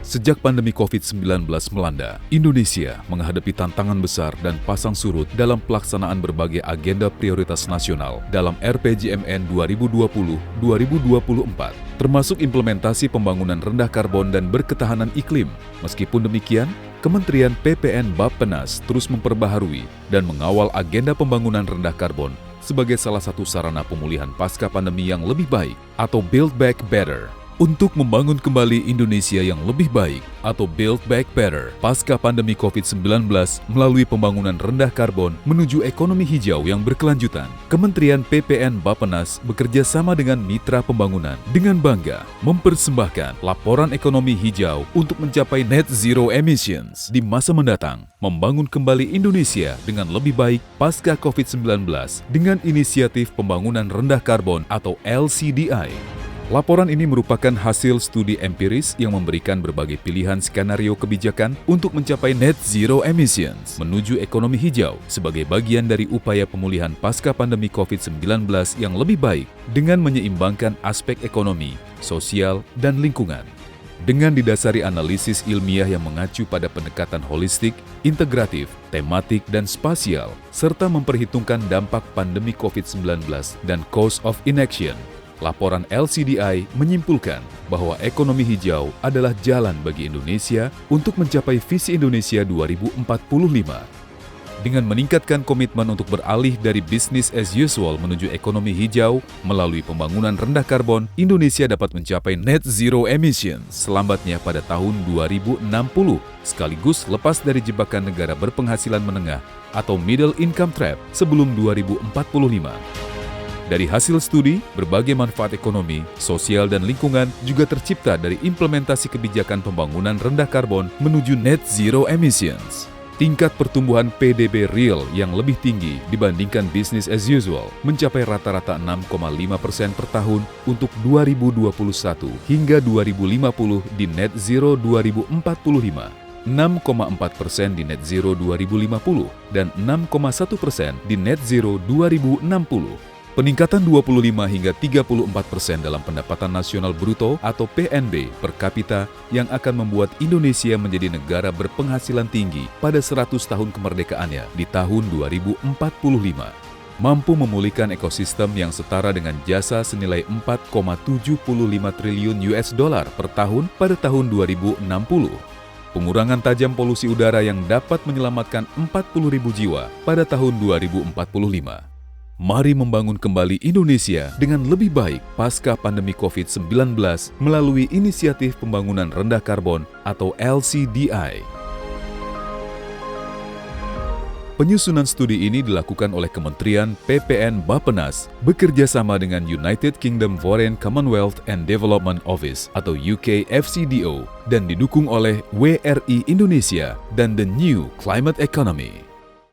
Sejak pandemi COVID-19 melanda, Indonesia menghadapi tantangan besar dan pasang surut dalam pelaksanaan berbagai agenda prioritas nasional dalam RPJMN 2020-2024, termasuk implementasi pembangunan rendah karbon dan berketahanan iklim. Meskipun demikian, Kementerian PPN Bappenas terus memperbaharui dan mengawal agenda pembangunan rendah karbon sebagai salah satu sarana pemulihan pasca pandemi yang lebih baik atau Build Back Better. Untuk membangun kembali Indonesia yang lebih baik atau Build Back Better pasca pandemi COVID-19 melalui pembangunan rendah karbon menuju ekonomi hijau yang berkelanjutan, Kementerian PPN Bappenas bekerja sama dengan mitra pembangunan dengan bangga mempersembahkan laporan ekonomi hijau untuk mencapai net zero emissions di masa mendatang, membangun kembali Indonesia dengan lebih baik pasca COVID-19 dengan inisiatif pembangunan rendah karbon atau LCDI. Laporan ini merupakan hasil studi empiris yang memberikan berbagai pilihan skenario kebijakan untuk mencapai net zero emissions menuju ekonomi hijau sebagai bagian dari upaya pemulihan pasca pandemi COVID-19 yang lebih baik dengan menyeimbangkan aspek ekonomi, sosial, dan lingkungan. Dengan didasari analisis ilmiah yang mengacu pada pendekatan holistik, integratif, tematik, dan spasial, serta memperhitungkan dampak pandemi COVID-19 dan cost of inaction, laporan LCDI menyimpulkan bahwa ekonomi hijau adalah jalan bagi Indonesia untuk mencapai visi Indonesia 2045. Dengan meningkatkan komitmen untuk beralih dari business as usual menuju ekonomi hijau melalui pembangunan rendah karbon, Indonesia dapat mencapai net zero emissions selambatnya pada tahun 2060, sekaligus lepas dari jebakan negara berpenghasilan menengah atau middle income trap sebelum 2045. Dari hasil studi, berbagai manfaat ekonomi, sosial, dan lingkungan juga tercipta dari implementasi kebijakan pembangunan rendah karbon menuju net zero emissions. Tingkat pertumbuhan PDB real yang lebih tinggi dibandingkan business as usual mencapai rata-rata 6,5% per tahun untuk 2021 hingga 2050 di net zero 2045. 6,4% di net zero 2050 dan 6,1% di net zero 2060. Peningkatan 25 hingga 34% dalam pendapatan nasional bruto atau PNB per kapita yang akan membuat Indonesia menjadi negara berpenghasilan tinggi pada 100 tahun kemerdekaannya di tahun 2045. Mampu memulihkan ekosistem yang setara dengan jasa senilai 4,75 triliun US dollar per tahun pada tahun 2060. Pengurangan tajam polusi udara yang dapat menyelamatkan 40.000 jiwa pada tahun 2045. Mari membangun kembali Indonesia dengan lebih baik pasca pandemi COVID-19 melalui inisiatif pembangunan rendah karbon atau LCDI. Penyusunan studi ini dilakukan oleh Kementerian PPN Bappenas bekerja sama dengan United Kingdom Foreign Commonwealth and Development Office atau UK FCDO dan didukung oleh WRI Indonesia dan The New Climate Economy.